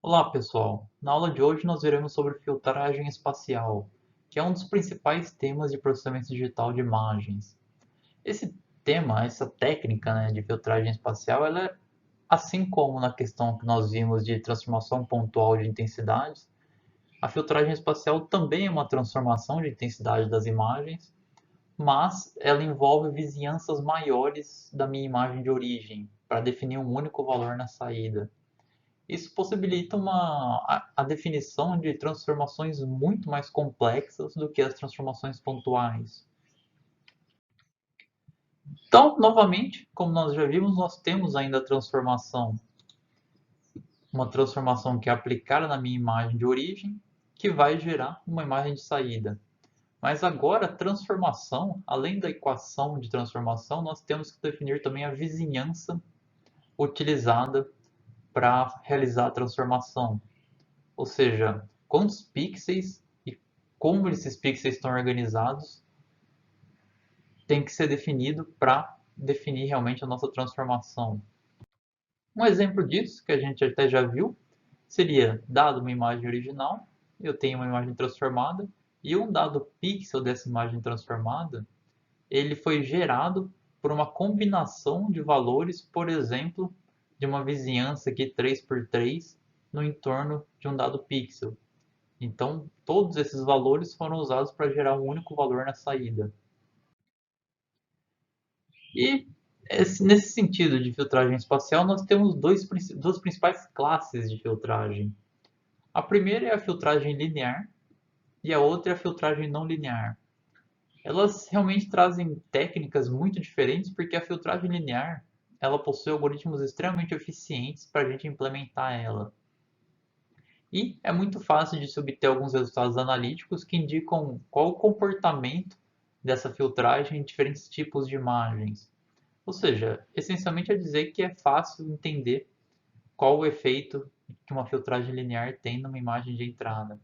Olá, pessoal! Na aula de hoje nós veremos sobre filtragem espacial, que é um dos principais temas de processamento digital de imagens. Esse tema, essa técnica, de filtragem espacial, ela é, assim como na questão que nós vimos de transformação pontual de intensidades, a filtragem espacial também é uma transformação de intensidade das imagens, mas ela envolve vizinhanças maiores da minha imagem de origem, para definir um único valor na saída. Isso possibilita a definição de transformações muito mais complexas do que as transformações pontuais. Então, novamente, como nós já vimos, nós temos ainda a transformação, uma transformação que é aplicada na minha imagem de origem, que vai gerar uma imagem de saída. Mas agora, a transformação, além da equação de transformação, nós temos que definir também a vizinhança utilizada para realizar a transformação. Ou seja, quantos pixels e como esses pixels estão organizados tem que ser definido para definir realmente a nossa transformação. Um exemplo disso, que a gente até já viu, seria, dado uma imagem original, eu tenho uma imagem transformada, e um dado pixel dessa imagem transformada, ele foi gerado por uma combinação de valores, por exemplo, de uma vizinhança aqui 3 por 3 no entorno de um dado pixel. Então, todos esses valores foram usados para gerar um único valor na saída. E nesse sentido de filtragem espacial, nós temos duas principais classes de filtragem. A primeira é a filtragem linear e a outra é a filtragem não linear. Elas realmente trazem técnicas muito diferentes porque a filtragem linear ela possui algoritmos extremamente eficientes para a gente implementar ela. E é muito fácil de se obter alguns resultados analíticos que indicam qual o comportamento dessa filtragem em diferentes tipos de imagens. Ou seja, essencialmente é dizer que é fácil entender qual o efeito que uma filtragem linear tem numa imagem de entrada.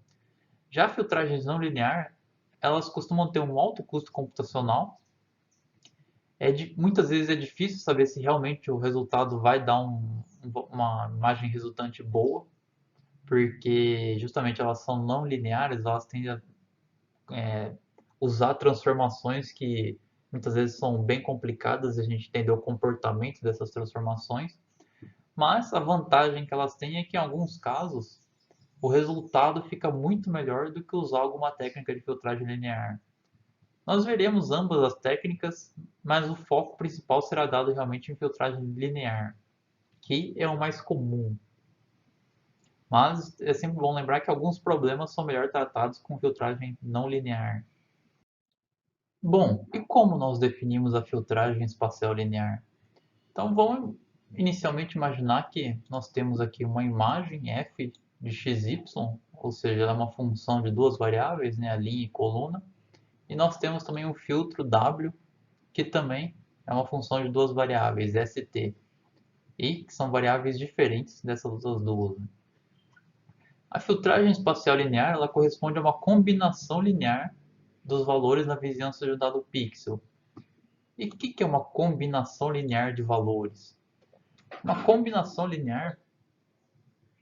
Já filtragens não linear, elas costumam ter um alto custo computacional. Muitas vezes é difícil saber se realmente o resultado vai dar uma imagem resultante boa, porque justamente elas são não lineares, elas tendem a usar transformações que muitas vezes são bem complicadas a gente entender o comportamento dessas transformações, mas a vantagem que elas têm é que em alguns casos o resultado fica muito melhor do que usar alguma técnica de filtragem linear. Nós veremos ambas as técnicas, mas o foco principal será dado realmente em filtragem linear, que é o mais comum. Mas é sempre bom lembrar que alguns problemas são melhor tratados com filtragem não linear. Bom, e como nós definimos a filtragem espacial linear? Então vamos inicialmente imaginar que nós temos aqui uma imagem f de xy, ou seja, ela é uma função de duas variáveis, a linha e coluna, e nós temos também um filtro w, que também é uma função de duas variáveis, st, e que são variáveis diferentes dessas outras duas. A filtragem espacial linear ela corresponde a uma combinação linear dos valores na vizinhança de um dado pixel. E o que é uma combinação linear de valores? Uma combinação linear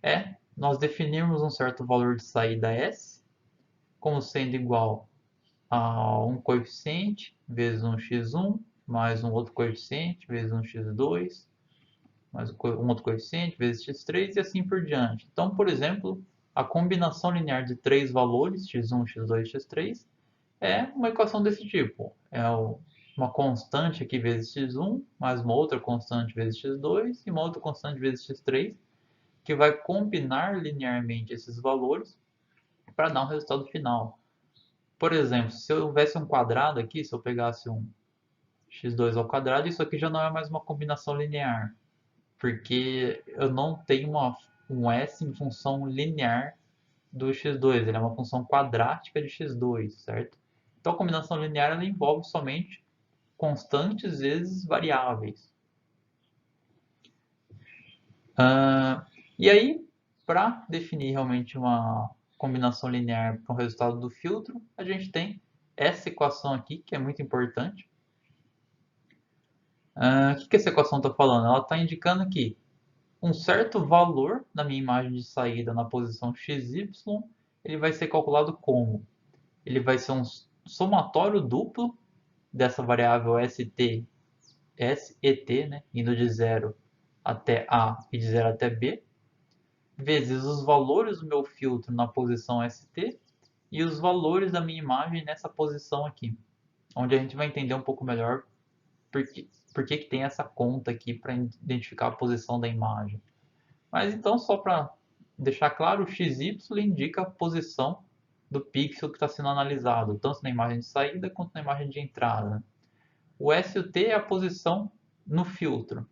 é nós definirmos um certo valor de saída S como sendo igual a um coeficiente vezes um x1 mais um outro coeficiente vezes um x2 mais um outro coeficiente vezes x3 e assim por diante. Então, por exemplo, a combinação linear de três valores, x1, x2 e x3, é uma equação desse tipo. Uma constante aqui vezes x1, mais uma outra constante vezes x2 e uma outra constante vezes x3, que vai combinar linearmente esses valores para dar um resultado final. Por exemplo, se eu houvesse um quadrado aqui, se eu pegasse um x2 ao quadrado, isso aqui já não é mais uma combinação linear, porque eu não tenho um s em função linear do x2, ele é uma função quadrática de x2, certo? Então a combinação linear ela envolve somente constantes vezes variáveis. E aí, para definir realmente uma combinação linear para o resultado do filtro, a gente tem essa equação aqui, que é muito importante. O que essa equação está falando? Ela está indicando que um certo valor na minha imagem de saída na posição XY, ele vai ser calculado como? Ele vai ser um somatório duplo dessa variável SET, né, indo de 0 até A e de 0 até B, vezes os valores do meu filtro na posição ST e os valores da minha imagem nessa posição aqui, onde a gente vai entender um pouco melhor por que tem essa conta aqui para identificar a posição da imagem. Mas então, só para deixar claro, o XY indica a posição do pixel que está sendo analisado, tanto na imagem de saída quanto na imagem de entrada, né? O S e o T é a posição no filtro.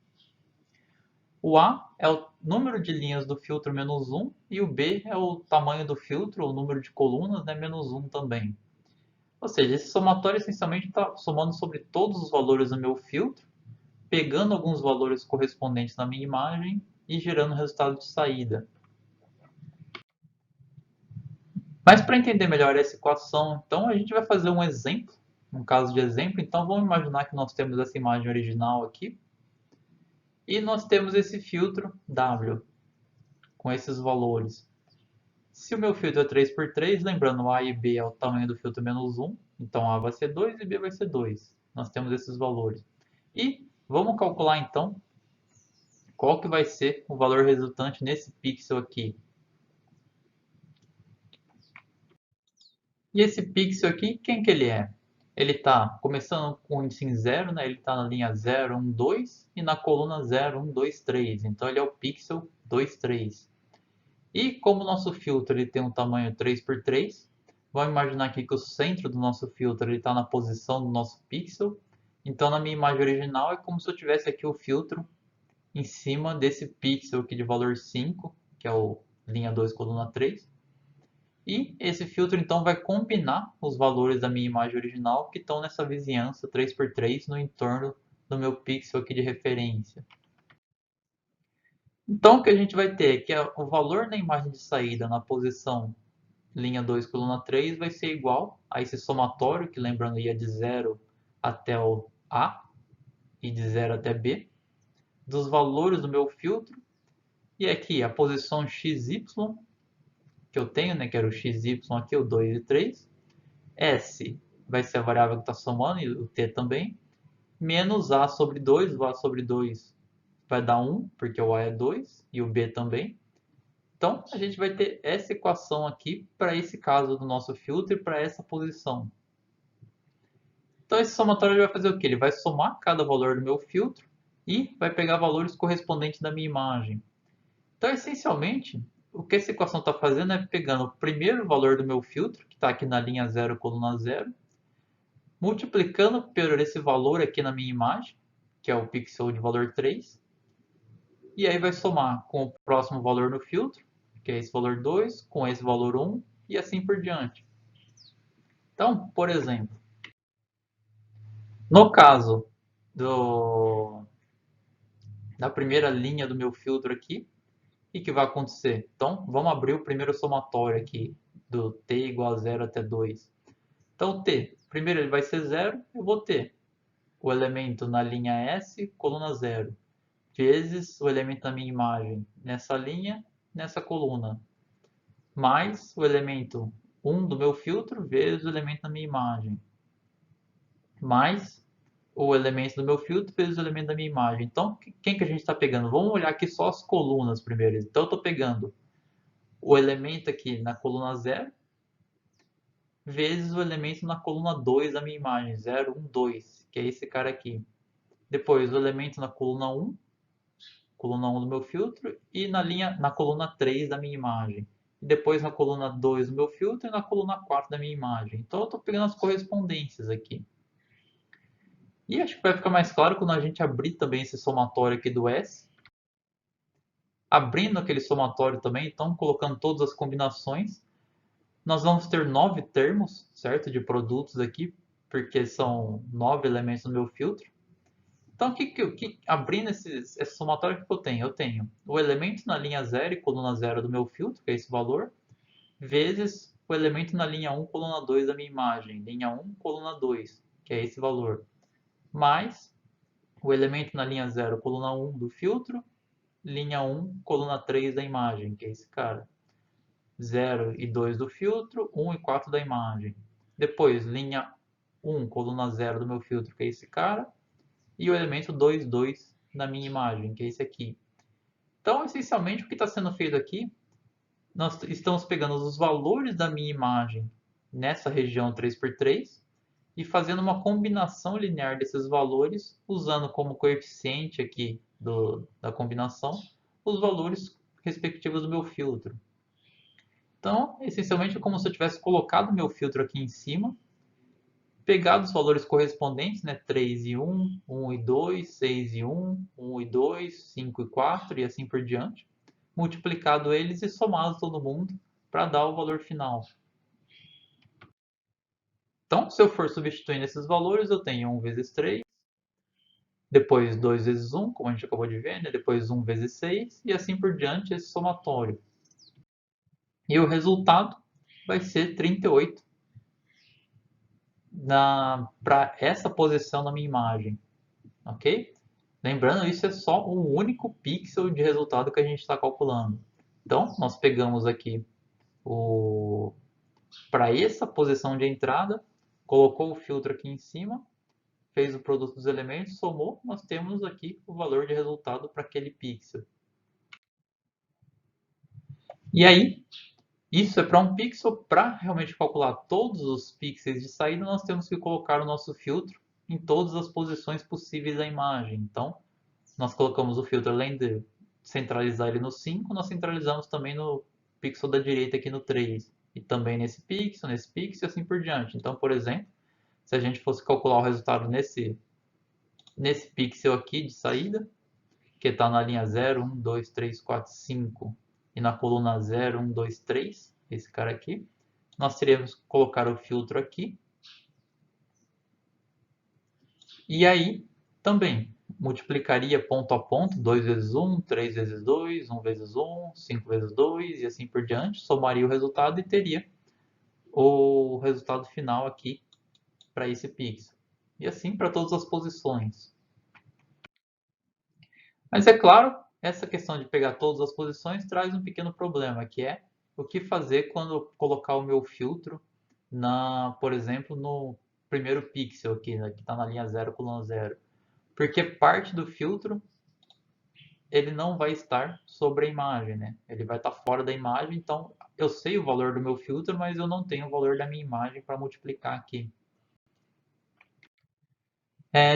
O A é o número de linhas do filtro menos 1 e o B é o tamanho do filtro, o número de colunas, né, menos 1 também. Ou seja, esse somatório essencialmente está somando sobre todos os valores do meu filtro, pegando alguns valores correspondentes na minha imagem e gerando o resultado de saída. Mas para entender melhor essa equação, então a gente vai fazer um exemplo, um caso de exemplo. Então vamos imaginar que nós temos essa imagem original aqui e nós temos esse filtro W com esses valores. Se o meu filtro é 3x3, lembrando A e B é o tamanho do filtro menos 1, então A vai ser 2 e B vai ser 2. Nós temos esses valores. E vamos calcular então qual que vai ser o valor resultante nesse pixel aqui. E esse pixel aqui, quem que ele é? Ele está começando com o índice em 0, né? Ele está na linha 0, 1, 2 e na coluna 0, 1, 2, 3. Então ele é o pixel 2, 3. E como o nosso filtro ele tem um tamanho 3x3, vamos imaginar aqui que o centro do nosso filtro está na posição do nosso pixel. Então na minha imagem original é como se eu tivesse aqui o filtro em cima desse pixel aqui de valor 5, que é o linha 2, coluna 3. E esse filtro então vai combinar os valores da minha imagem original que estão nessa vizinhança 3x3 no entorno do meu pixel aqui de referência. Então o que a gente vai ter é que o valor na imagem de saída na posição linha 2, coluna 3 vai ser igual a esse somatório, que lembrando ia de 0 até o A e de 0 até B, dos valores do meu filtro, e aqui a posição XY que eu tenho, né, que era o XY aqui, o 2 e 3, S vai ser a variável que está somando, e o T também, menos A sobre 2, o A sobre 2 vai dar 1, porque o A é 2, e o B também. Então, a gente vai ter essa equação aqui para esse caso do nosso filtro e para essa posição. Então, esse somatório ele vai fazer o quê? Ele vai somar cada valor do meu filtro e vai pegar valores correspondentes da minha imagem. Então, essencialmente, o que essa equação está fazendo é pegando o primeiro valor do meu filtro, que está aqui na linha 0, coluna 0, multiplicando por esse valor aqui na minha imagem, que é o pixel de valor 3, e aí vai somar com o próximo valor no filtro, que é esse valor 2, com esse valor 1, e assim por diante. Então, por exemplo, no caso da primeira linha do meu filtro aqui, o que vai acontecer? Então, vamos abrir o primeiro somatório aqui, do t igual a 0 até 2. Então, o t, primeiro ele vai ser 0, eu vou ter o elemento na linha S, coluna 0, vezes o elemento da minha imagem nessa linha, nessa coluna, mais o elemento 1 do meu filtro, vezes o elemento da minha imagem, mais o elemento do meu filtro vezes o elemento da minha imagem. Então, quem que a gente está pegando? Vamos olhar aqui só as colunas primeiro. Então, eu estou pegando o elemento aqui na coluna 0, vezes o elemento na coluna 2 da minha imagem, 0, 1, 2, que é esse cara aqui. Depois, o elemento na coluna 1 do meu filtro, e na coluna 3 da minha imagem. E depois na coluna 2 do meu filtro e na coluna 4 da minha imagem. Então, eu estou pegando as correspondências aqui. E acho que vai ficar mais claro quando a gente abrir também esse somatório aqui do S. Abrindo aquele somatório também, então colocando todas as combinações, nós vamos ter 9 termos, certo? De produtos aqui, porque são 9 elementos no meu filtro. Então, abrindo esse somatório, o que eu tenho? Eu tenho o elemento na linha 0 e coluna 0 do meu filtro, que é esse valor, vezes o elemento na linha 1, coluna 2 da minha imagem, linha 1, coluna 2, que é esse valor, mais o elemento na linha 0, coluna 1 do filtro, linha 1, coluna 3 da imagem, que é esse cara. 0 e 2 do filtro, 1 e 4 da imagem. Depois, linha 1, coluna 0 do meu filtro, que é esse cara. E o elemento 2, 2 da minha imagem, que é esse aqui. Então, essencialmente, o que está sendo feito aqui, nós estamos pegando os valores da minha imagem nessa região 3x3 e fazendo uma combinação linear desses valores, usando como coeficiente aqui da combinação os valores respectivos do meu filtro. Então, essencialmente, é como se eu tivesse colocado meu filtro aqui em cima, pegado os valores correspondentes, né, 3 e 1, 1 e 2, 6 e 1, 1 e 2, 5 e 4 e assim por diante, multiplicado eles e somado todo mundo para dar o valor final. Então, se eu for substituindo esses valores, eu tenho 1 vezes 3, depois 2 vezes 1, como a gente acabou de ver, né? Depois 1 vezes 6 e assim por diante, esse somatório. E o resultado vai ser 38 para essa posição na minha imagem, ok? Lembrando, isso é só um único pixel de resultado que a gente está calculando. Então, nós pegamos aqui para essa posição de entrada, colocou o filtro aqui em cima, fez o produto dos elementos, somou, nós temos aqui o valor de resultado para aquele pixel. E aí, isso é para um pixel. Para realmente calcular todos os pixels de saída, nós temos que colocar o nosso filtro em todas as posições possíveis da imagem. Então, nós colocamos o filtro, além de centralizar ele no 5, nós centralizamos também no pixel da direita aqui no 3. E também nesse pixel e assim por diante. Então, por exemplo, se a gente fosse calcular o resultado nesse pixel aqui de saída, que está na linha 0, 1, 2, 3, 4, 5 e na coluna 0, 1, 2, 3, esse cara aqui, nós teríamos que colocar o filtro aqui. E aí, também, multiplicaria ponto a ponto, 2 vezes 1, 3 vezes 2, 1 vezes 1, 5 vezes 2 e assim por diante, somaria o resultado e teria o resultado final aqui para esse pixel. E assim para todas as posições. Mas é claro, essa questão de pegar todas as posições traz um pequeno problema, que é o que fazer quando eu colocar o meu filtro, por exemplo, no primeiro pixel aqui, né, que está na linha 0, coluna 0. Porque parte do filtro ele não vai estar sobre a imagem, né? Ele vai estar fora da imagem, então eu sei o valor do meu filtro, mas eu não tenho o valor da minha imagem para multiplicar aqui.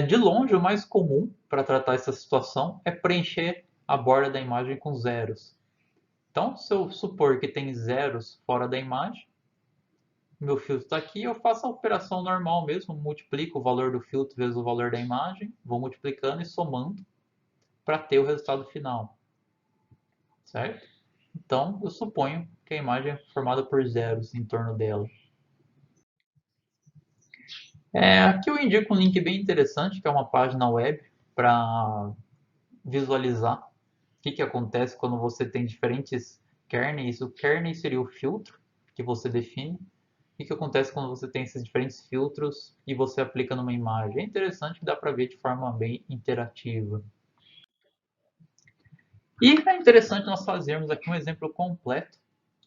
De longe, o mais comum para tratar essa situação é preencher a borda da imagem com zeros. Então, se eu supor que tem zeros fora da imagem, meu filtro está aqui, eu faço a operação normal mesmo, multiplico o valor do filtro vezes o valor da imagem, vou multiplicando e somando para ter o resultado final, certo? Então, eu suponho que a imagem é formada por zeros em torno dela. Aqui eu indico um link bem interessante, que é uma página web para visualizar o que acontece quando você tem diferentes kerneys. O kernel seria o filtro que você define. O que acontece quando você tem esses diferentes filtros e você aplica numa imagem. É interessante que dá para ver de forma bem interativa. E é interessante nós fazermos aqui um exemplo completo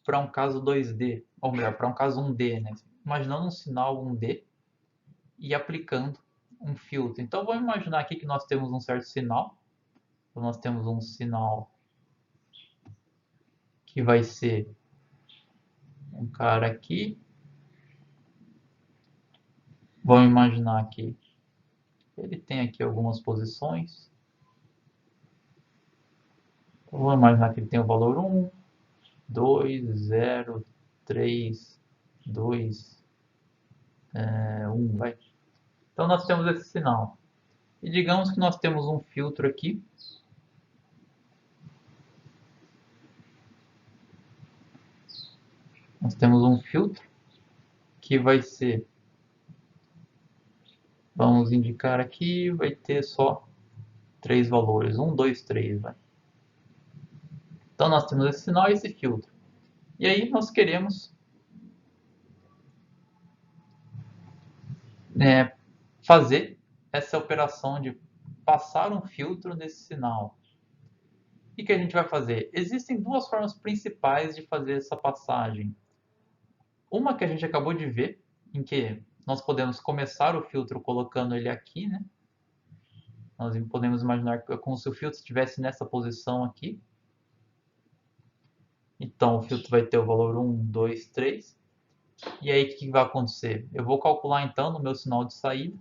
para um caso 2D, ou melhor, para um caso 1D, né? Imaginando um sinal 1D e aplicando um filtro. Então vamos imaginar aqui que nós temos um certo sinal. Então, nós temos um sinal que vai ser um cara aqui. Vamos imaginar que ele tem aqui algumas posições. Então, vamos imaginar que ele tem o valor 1, 2, 0, 3, 2, 1. Vai. Então nós temos esse sinal. E digamos que nós temos um filtro aqui. Nós temos um filtro que vai ser, vamos indicar aqui, vai ter só 3 valores, 1, 2, 3. Vai. Então nós temos esse sinal e esse filtro. E aí nós queremos fazer essa operação de passar um filtro nesse sinal. E o que a gente vai fazer? Existem duas formas principais de fazer essa passagem. Uma que a gente acabou de ver, em que nós podemos começar o filtro colocando ele aqui, né? Nós podemos imaginar como se o filtro estivesse nessa posição aqui. Então, o filtro vai ter o valor 1, 2, 3. E aí, o que vai acontecer? Eu vou calcular, então, no meu sinal de saída.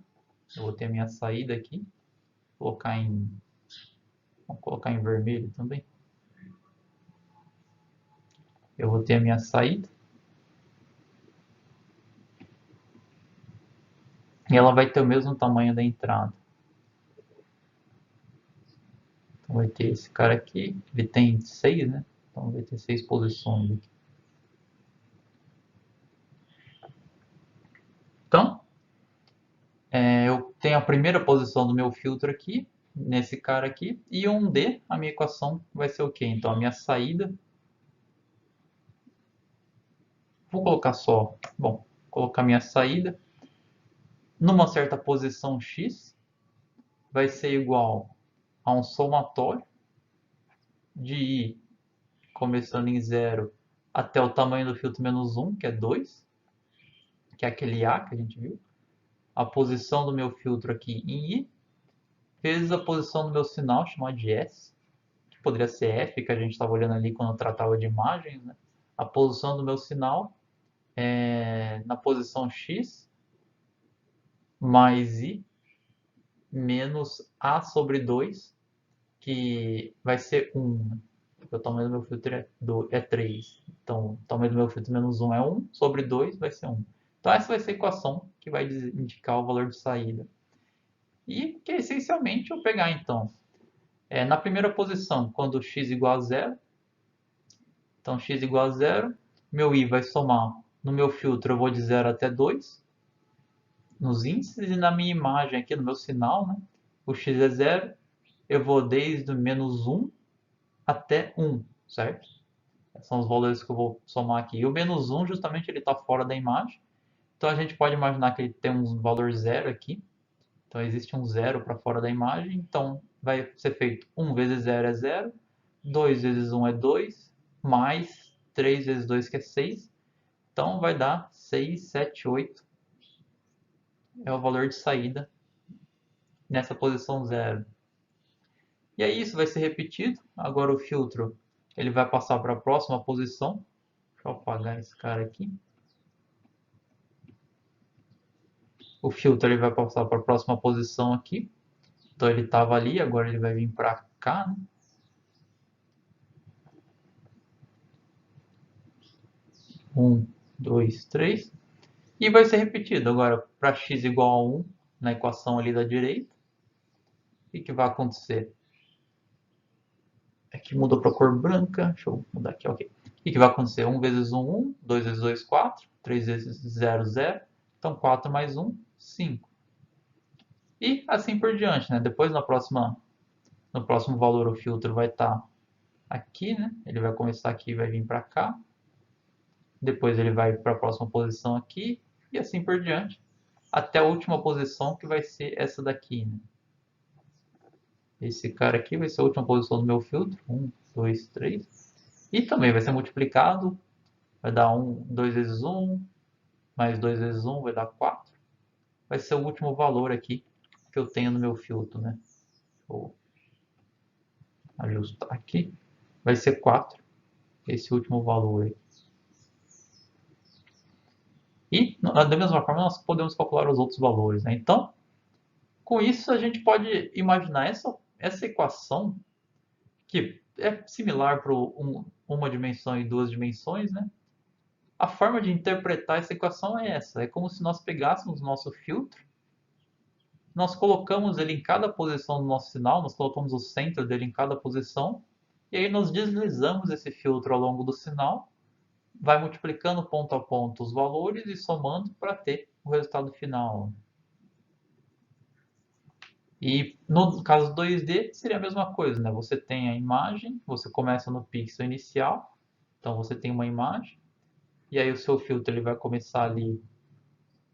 Eu vou ter a minha saída aqui. Vou colocar em vermelho também. Eu vou ter a minha saída. E ela vai ter o mesmo tamanho da entrada. Então, vai ter esse cara aqui. Ele tem 6, né? Então, vai ter 6 posições aqui. Então, eu tenho a primeira posição do meu filtro aqui, nesse cara aqui, e 1D, a minha equação vai ser o quê? Então, a minha saída, vou colocar só, bom, colocar minha saída, numa certa posição x, vai ser igual a um somatório de i, começando em 0, até o tamanho do filtro menos 1, que é 2, que é aquele A que a gente viu, a posição do meu filtro aqui em i, vezes a posição do meu sinal, chamado de S, que poderia ser F, que a gente estava olhando ali quando eu tratava de imagens, né? A posição do meu sinal na posição X mais I menos A sobre 2, que vai ser 1. Porque o tamanho do meu filtro é 3. Então, o tamanho do meu filtro menos 1 é 1, sobre 2 vai ser 1. Então, essa vai ser a equação que vai indicar o valor de saída. E que é essencialmente eu pegar, então, na primeira posição, quando x igual a 0, então x igual a 0, meu i vai somar, no meu filtro eu vou de 0 até 2, nos índices, e na minha imagem aqui, no meu sinal, né, o x é 0, eu vou desde o menos 1 até 1, certo? São os valores que eu vou somar aqui. E o menos 1, justamente, ele está fora da imagem. Então, a gente pode imaginar que ele tem um valor 0 aqui. Então, existe um 0 para fora da imagem. Então, vai ser feito 1 vezes 0 é 0, 2 vezes 1 é 2, mais 3 vezes 2, que é 6. Então, vai dar 6, 7, 8. É o valor de saída nessa posição 0. E aí, isso vai ser repetido. Agora, o filtro ele vai passar para a próxima posição. Deixa eu apagar esse cara aqui. O filtro ele vai passar para a próxima posição aqui. Então, ele estava ali, agora ele vai vir para cá, né? 1, 2, 3. E vai ser repetido agora para x igual a 1 na equação ali da direita. O que vai acontecer? Aqui mudou para cor branca. Deixa eu mudar aqui, ok. O que vai acontecer? 1 vezes 1, 1. 2 vezes 2, 4. 3 vezes 0, 0. Então, 4 mais 1, 5. E assim por diante, né? Depois, no próximo valor, o filtro vai estar aqui, né? Ele vai começar aqui e vai vir para cá. Depois ele vai para a próxima posição aqui. E assim por diante. Até a última posição, que vai ser essa daqui, né? Esse cara aqui vai ser a última posição do meu filtro. 1, 2, 3. E também vai ser multiplicado. Vai dar 2 vezes 1, mais 2 vezes 1 vai dar 4. Vai ser o último valor aqui que eu tenho no meu filtro, né? Vou ajustar aqui. Vai ser 4, esse último valor aí. E, da mesma forma, nós podemos calcular os outros valores, né? Então, com isso, a gente pode imaginar essa equação, que é similar para uma dimensão e duas dimensões, né? A forma de interpretar essa equação é essa. É como se nós pegássemos o nosso filtro, nós colocamos ele em cada posição do nosso sinal, nós colocamos o centro dele em cada posição, e aí nós deslizamos esse filtro ao longo do sinal, vai multiplicando ponto a ponto os valores e somando para ter o resultado final. E no caso 2D seria a mesma coisa, né? Você tem a imagem, você começa no pixel inicial, então você tem uma imagem, e aí o seu filtro ele vai começar ali,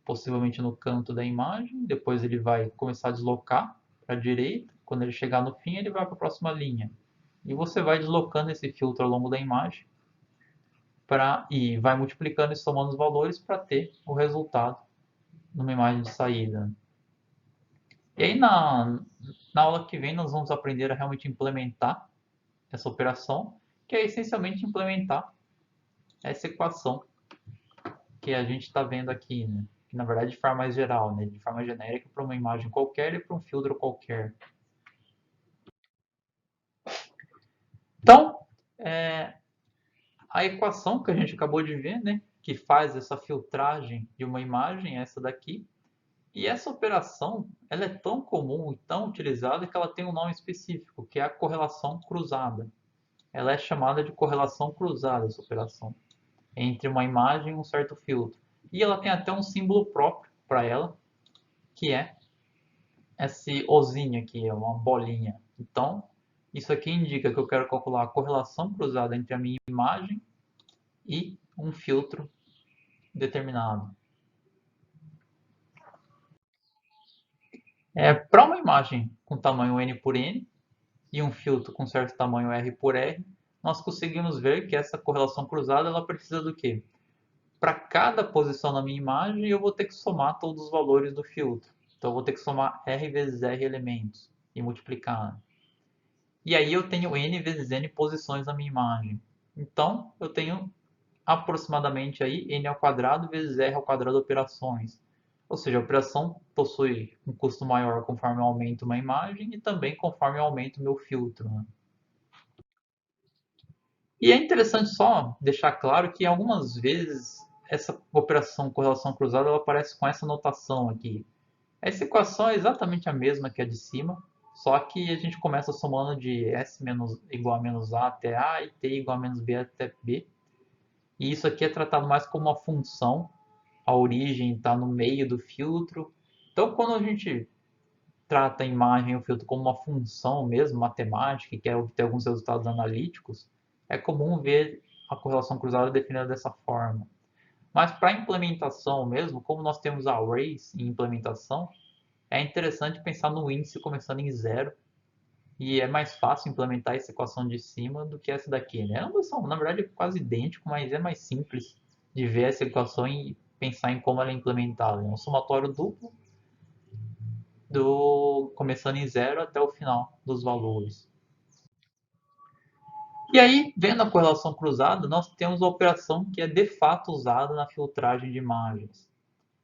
possivelmente no canto da imagem, depois ele vai começar a deslocar para a direita, quando ele chegar no fim ele vai para a próxima linha. E você vai deslocando esse filtro ao longo da imagem e vai multiplicando e somando os valores para ter o resultado numa imagem de saída. E aí na aula que vem nós vamos aprender a realmente implementar essa operação, que é essencialmente implementar essa equação que a gente está vendo aqui, né? Que na verdade de forma mais geral, né? De forma genérica para uma imagem qualquer e para um filtro qualquer. Então, a equação que a gente acabou de ver, né? Que faz essa filtragem de uma imagem, é essa daqui. E essa operação, ela é tão comum e tão utilizada que ela tem um nome específico, que é a correlação cruzada. Ela é chamada de correlação cruzada, essa operação, entre uma imagem e um certo filtro. E ela tem até um símbolo próprio para ela, que é esse ozinho aqui, é uma bolinha. Então, isso aqui indica que eu quero calcular a correlação cruzada entre a minha imagem e um filtro determinado. Para uma imagem com tamanho n por n e um filtro com certo tamanho r por r, nós conseguimos ver que essa correlação cruzada ela precisa do quê? Para cada posição na minha imagem, eu vou ter que somar todos os valores do filtro. Então, eu vou ter que somar r vezes r elementos e multiplicar. E aí eu tenho n vezes n posições na minha imagem. Então, eu tenho aproximadamente aí n ao quadrado vezes r ao quadrado operações. Ou seja, a operação possui um custo maior conforme eu aumento uma imagem e também conforme eu aumento o meu filtro, né? E é interessante só deixar claro que algumas vezes essa operação correlação cruzada ela aparece com essa notação aqui. Essa equação é exatamente a mesma que a de cima, só que a gente começa somando de S menos, igual a menos A até A e T igual a menos B até B. E isso aqui é tratado mais como uma função, a origem está no meio do filtro. Então, quando a gente trata a imagem e o filtro como uma função mesmo, matemática, e quer obter alguns resultados analíticos, é comum ver a correlação cruzada definida dessa forma. Mas para implementação mesmo, como nós temos arrays em implementação, é interessante pensar no índice começando em zero e é mais fácil implementar essa equação de cima do que essa daqui, né? Ambos são, na verdade, quase idênticos, mas é mais simples de ver essa equação e pensar em como ela é implementada. É um somatório duplo começando em zero até o final dos valores. E aí, vendo a correlação cruzada, nós temos a operação que é de fato usada na filtragem de imagens,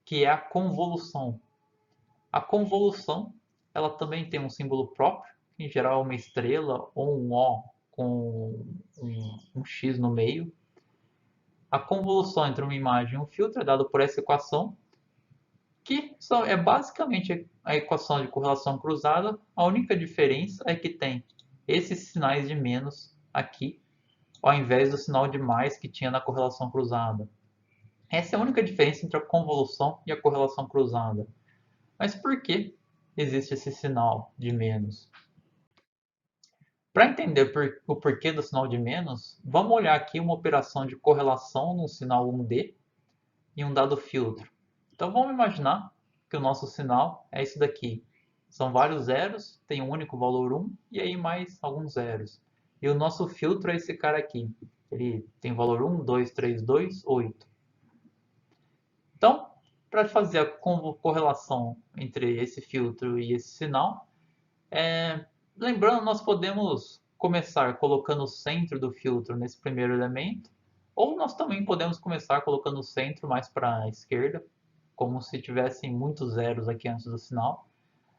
que é a convolução. A convolução, ela também tem um símbolo próprio, que em geral é uma estrela ou um O com um X no meio. A convolução entre uma imagem e um filtro é dada por essa equação, que é basicamente a equação de correlação cruzada. A única diferença é que tem esses sinais de menos aqui, ao invés do sinal de mais que tinha na correlação cruzada. Essa é a única diferença entre a convolução e a correlação cruzada. Mas por que existe esse sinal de menos? Para entender o porquê do sinal de menos, vamos olhar aqui uma operação de correlação no sinal 1D e um dado filtro. Então vamos imaginar que o nosso sinal é esse daqui. São vários zeros, tem um único valor 1 e aí mais alguns zeros. E o nosso filtro é esse cara aqui. Ele tem valor 1, 2, 3, 2, 8. Então, para fazer a correlação entre esse filtro e esse sinal, lembrando, nós podemos começar colocando o centro do filtro nesse primeiro elemento, ou nós também podemos começar colocando o centro mais para a esquerda, como se tivessem muitos zeros aqui antes do sinal.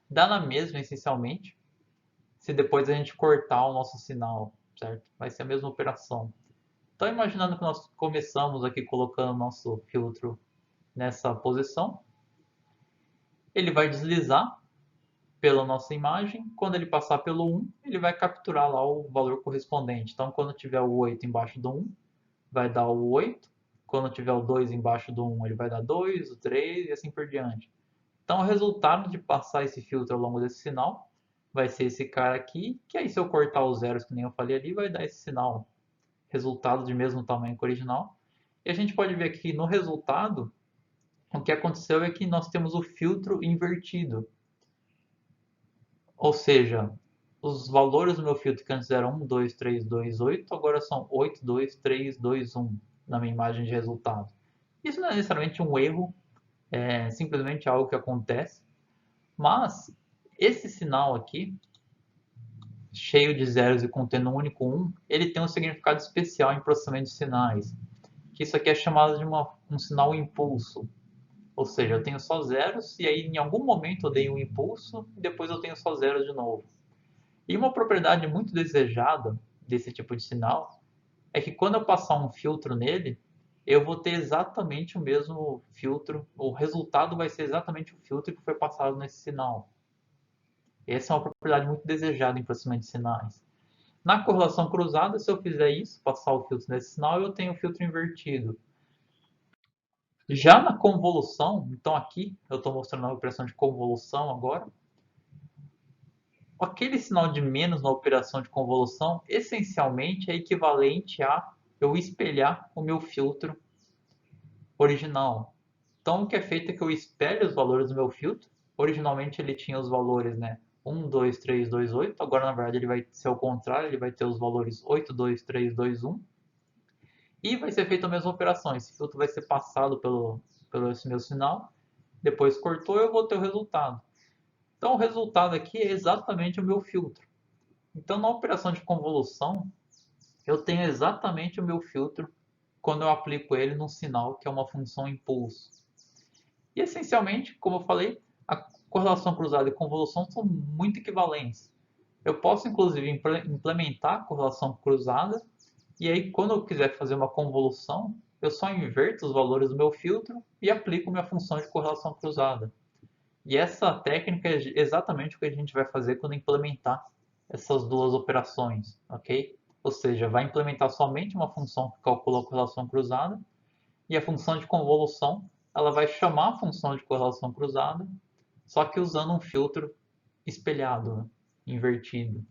Dá na mesma, essencialmente, se depois a gente cortar o nosso sinal, certo? Vai ser a mesma operação. Então, imaginando que nós começamos aqui colocando o nosso filtro nessa posição, ele vai deslizar pela nossa imagem. Quando ele passar pelo 1, ele vai capturar lá o valor correspondente. Então, quando tiver o 8 embaixo do 1, vai dar o 8. Quando tiver o 2 embaixo do 1, ele vai dar 2, o 3 e assim por diante. Então, o resultado de passar esse filtro ao longo desse sinal vai ser esse cara aqui, que aí se eu cortar os zeros, que nem eu falei ali, vai dar esse sinal, resultado de mesmo tamanho que o original. E a gente pode ver aqui no resultado, o que aconteceu é que nós temos o filtro invertido. Ou seja, os valores do meu filtro que antes eram 1, 2, 3, 2, 8, agora são 8, 2, 3, 2, 1 na minha imagem de resultado. Isso não é necessariamente um erro, é simplesmente algo que acontece, mas esse sinal aqui, cheio de zeros e contendo um único 1, ele tem um significado especial em processamento de sinais, que isso aqui é chamado de um sinal impulso. Ou seja, eu tenho só zeros e aí em algum momento eu dei um impulso e depois eu tenho só zeros de novo. E uma propriedade muito desejada desse tipo de sinal é que quando eu passar um filtro nele, eu vou ter exatamente o mesmo filtro, o resultado vai ser exatamente o filtro que foi passado nesse sinal. Essa é uma propriedade muito desejada em processamento de sinais. Na correlação cruzada, se eu fizer isso, passar o filtro nesse sinal, eu tenho o filtro invertido. Já na convolução, então aqui eu estou mostrando a operação de convolução agora. Aquele sinal de menos na operação de convolução, essencialmente é equivalente a eu espelhar o meu filtro original. Então, o que é feito é que eu espelho os valores do meu filtro. Originalmente ele tinha os valores, né, 1, 2, 3, 2, 8. Agora, na verdade, ele vai ser o contrário, ele vai ter os valores 8, 2, 3, 2, 1. E vai ser feita a mesma operação. Esse filtro vai ser passado pelo esse meu sinal. Depois cortou, eu vou ter o resultado. Então, o resultado aqui é exatamente o meu filtro. Então, na operação de convolução, eu tenho exatamente o meu filtro quando eu aplico ele num sinal que é uma função impulso. E, essencialmente, como eu falei, a correlação cruzada e convolução são muito equivalentes. Eu posso, inclusive, implementar a correlação cruzada e aí, quando eu quiser fazer uma convolução, eu só inverto os valores do meu filtro e aplico minha função de correlação cruzada. E essa técnica é exatamente o que a gente vai fazer quando implementar essas duas operações, ok? Ou seja, vai implementar somente uma função que calcula a correlação cruzada e a função de convolução ela vai chamar a função de correlação cruzada, só que usando um filtro espelhado, né? Invertido.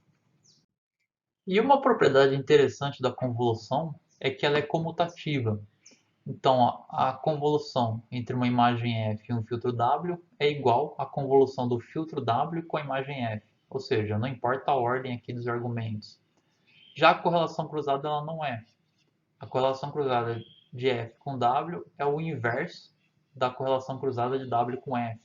E uma propriedade interessante da convolução é que ela é comutativa. Então, a convolução entre uma imagem f e um filtro W é igual à convolução do filtro W com a imagem f. Ou seja, não importa a ordem aqui dos argumentos. Já a correlação cruzada ela não é. A correlação cruzada de f com W é o inverso da correlação cruzada de W com f.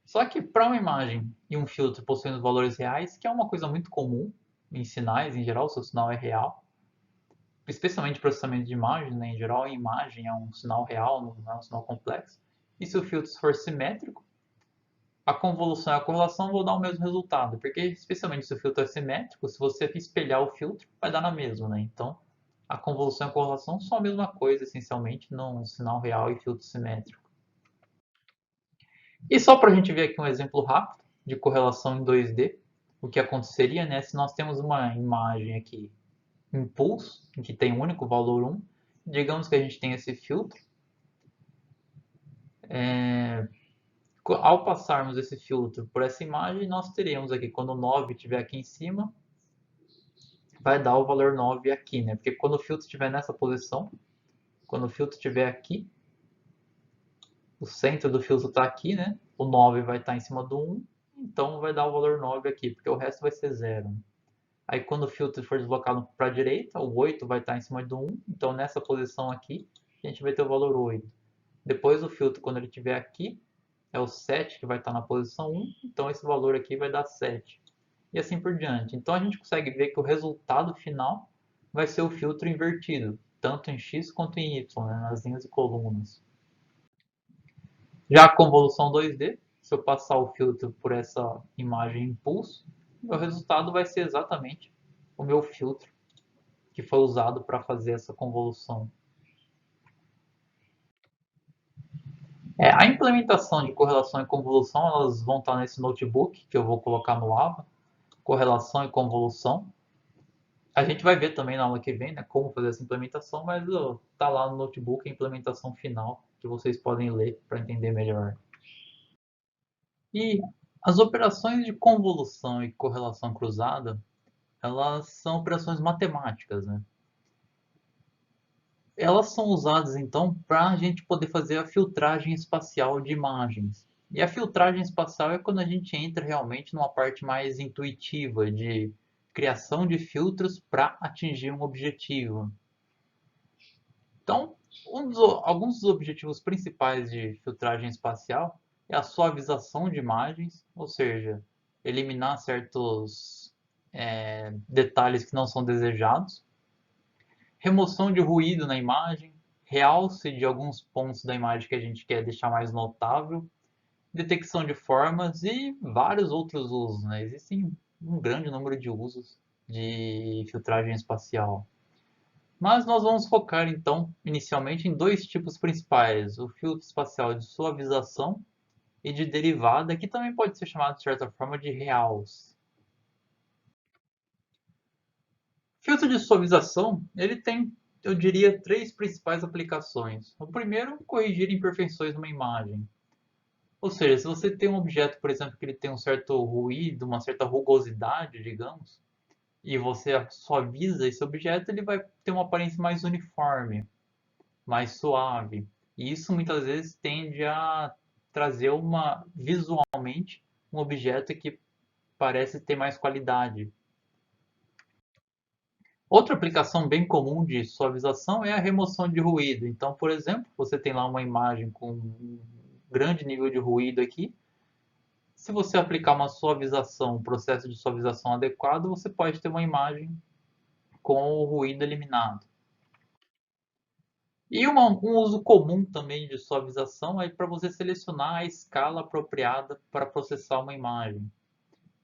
Só que para uma imagem e um filtro possuindo valores reais, que é uma coisa muito comum em sinais, em geral, se o sinal é real, especialmente processamento de imagem, né? Em geral, a imagem é um sinal real, não é um sinal complexo. E se o filtro for simétrico, a convolução e a correlação vão dar o mesmo resultado, porque especialmente se o filtro é simétrico, se você espelhar o filtro, vai dar na mesma, né? Então, a convolução e a correlação são a mesma coisa, essencialmente, num sinal real e filtro simétrico. E só para a gente ver aqui um exemplo rápido de correlação em 2D, o que aconteceria, né, se nós temos uma imagem aqui impulso, em que tem um único valor 1, digamos que a gente tem esse filtro. Ao passarmos esse filtro por essa imagem, nós teremos aqui, quando o 9 estiver aqui em cima, vai dar o valor 9 aqui, né? Porque quando o filtro estiver nessa posição, quando o filtro estiver aqui, o centro do filtro está aqui, né? O 9 vai estar em cima do 1, então vai dar o valor 9 aqui, porque o resto vai ser 0. Aí quando o filtro for deslocado para a direita, o 8 vai estar em cima do 1, então nessa posição aqui, a gente vai ter o valor 8. Depois o filtro, quando ele estiver aqui, é o 7 que vai estar na posição 1, então esse valor aqui vai dar 7. E assim por diante. Então a gente consegue ver que o resultado final vai ser o filtro invertido, tanto em x quanto em y, né, nas linhas e colunas. Já a convolução 2D, se eu passar o filtro por essa imagem impulso, o resultado vai ser exatamente o meu filtro que foi usado para fazer essa convolução. A implementação de correlação e convolução, elas vão estar nesse notebook que eu vou colocar no AVA, correlação e convolução. A gente vai ver também na aula que vem, né, como fazer essa implementação, mas tá lá no notebook a implementação final que vocês podem ler para entender melhor. E as operações de convolução e correlação cruzada, elas são operações matemáticas, né? Elas são usadas então para a gente poder fazer a filtragem espacial de imagens. E a filtragem espacial é quando a gente entra realmente numa parte mais intuitiva de criação de filtros para atingir um objetivo. Então, alguns dos objetivos principais de filtragem espacial é a suavização de imagens, ou seja, eliminar certos detalhes que não são desejados, remoção de ruído na imagem, realce de alguns pontos da imagem que a gente quer deixar mais notável, detecção de formas e vários outros usos, né? Existem um grande número de usos de filtragem espacial. Mas nós vamos focar então, inicialmente, em dois tipos principais: o filtro espacial de suavização e de derivada, que também pode ser chamado de certa forma de realce. O filtro de suavização, ele tem, eu diria, três principais aplicações. O primeiro, corrigir imperfeições numa imagem. Ou seja, se você tem um objeto, por exemplo, que ele tem um certo ruído, uma certa rugosidade, digamos, e você suaviza esse objeto, ele vai ter uma aparência mais uniforme, mais suave. E isso muitas vezes tende a trazer visualmente um objeto que parece ter mais qualidade. Outra aplicação bem comum de suavização é a remoção de ruído. Então, por exemplo, você tem lá uma imagem com um grande nível de ruído aqui. Se você aplicar uma suavização, um processo de suavização adequado, você pode ter uma imagem com o ruído eliminado. E um uso comum também de suavização é para você selecionar a escala apropriada para processar uma imagem.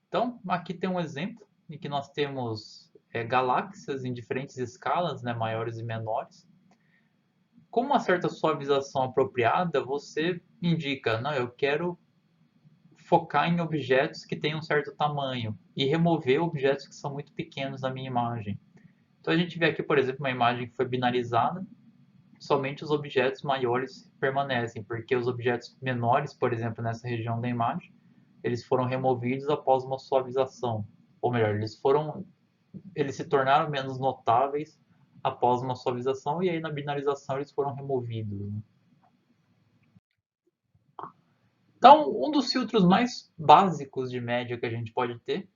Então, aqui tem um exemplo em que nós temos galáxias em diferentes escalas, né, maiores e menores. Com uma certa suavização apropriada, você indica, não, eu quero focar em objetos que têm um certo tamanho e remover objetos que são muito pequenos na minha imagem. Então a gente vê aqui, por exemplo, uma imagem que foi binarizada, somente os objetos maiores permanecem, porque os objetos menores, por exemplo, nessa região da imagem, eles foram removidos após uma suavização. Ou melhor, eles se tornaram menos notáveis após uma suavização e aí na binarização eles foram removidos. Então, um dos filtros mais básicos de média que a gente pode ter,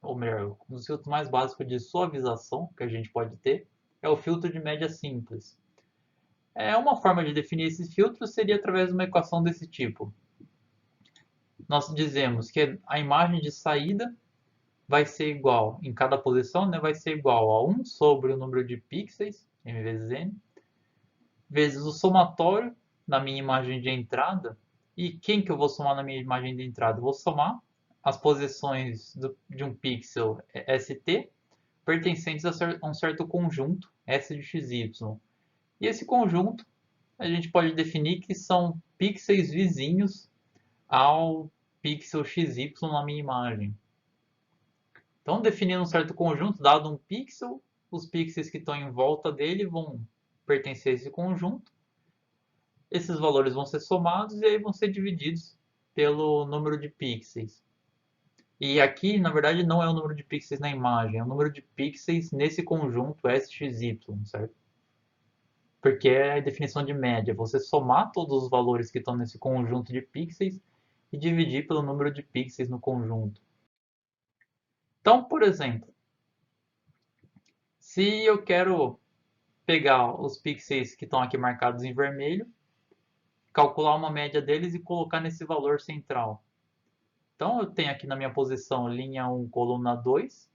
ou melhor, um dos filtros mais básicos de suavização que a gente pode ter, é o filtro de média simples. Uma forma de definir esse filtro seria através de uma equação desse tipo. Nós dizemos que a imagem de saída vai ser igual, em cada posição, né, vai ser igual a 1 sobre o número de pixels, m vezes n, vezes o somatório na minha imagem de entrada. E quem que eu vou somar na minha imagem de entrada? Eu vou somar as posições de um pixel ST pertencentes a um certo conjunto S de XY. E esse conjunto a gente pode definir que são pixels vizinhos ao pixel XY na minha imagem. Então, definindo um certo conjunto, dado um pixel, os pixels que estão em volta dele vão pertencer a esse conjunto. Esses valores vão ser somados e aí vão ser divididos pelo número de pixels. E aqui, na verdade, não é o número de pixels na imagem, é o número de pixels nesse conjunto SXY, certo? Porque é a definição de média, você somar todos os valores que estão nesse conjunto de pixels e dividir pelo número de pixels no conjunto. Então, por exemplo, se eu quero pegar os pixels que estão aqui marcados em vermelho, calcular uma média deles e colocar nesse valor central. Então eu tenho aqui na minha posição linha 1, coluna 2.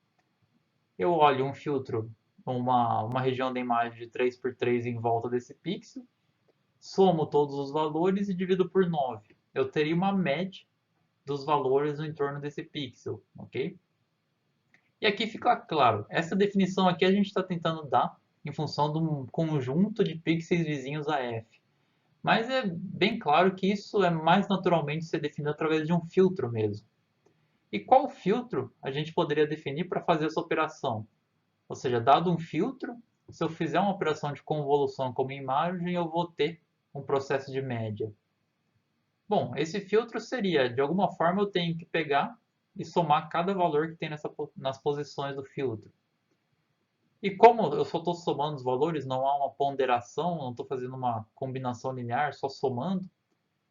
Eu olho um filtro, uma região da imagem de 3 por 3 em volta desse pixel, somo todos os valores e divido por 9. Eu teria uma média dos valores no entorno desse pixel, ok? E aqui fica claro, essa definição aqui a gente está tentando dar em função de um conjunto de pixels vizinhos a f. Mas é bem claro que isso é mais naturalmente ser definido através de um filtro mesmo. E qual filtro a gente poderia definir para fazer essa operação? Ou seja, dado um filtro, se eu fizer uma operação de convolução como imagem, eu vou ter um processo de média. Bom, esse filtro seria, de alguma forma, eu tenho que pegar e somar cada valor que tem nas posições do filtro. E como eu só estou somando os valores, não há uma ponderação, não estou fazendo uma combinação linear, só somando,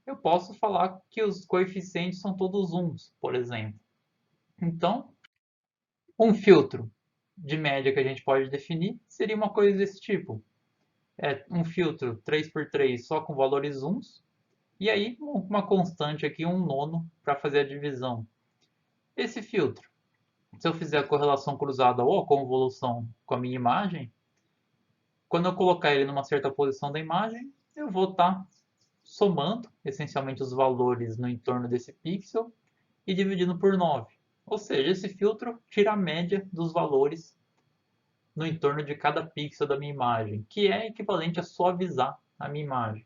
eu posso falar que os coeficientes são todos uns, por exemplo. Então, um filtro de média que a gente pode definir seria uma coisa desse tipo. É um filtro 3x3 só com valores uns, e aí uma constante aqui, um nono, para fazer a divisão. Esse filtro, se eu fizer a correlação cruzada ou a convolução com a minha imagem, quando eu colocar ele numa certa posição da imagem, eu vou estar somando essencialmente os valores no entorno desse pixel e dividindo por 9. Ou seja, esse filtro tira a média dos valores no entorno de cada pixel da minha imagem, que é equivalente a suavizar a minha imagem.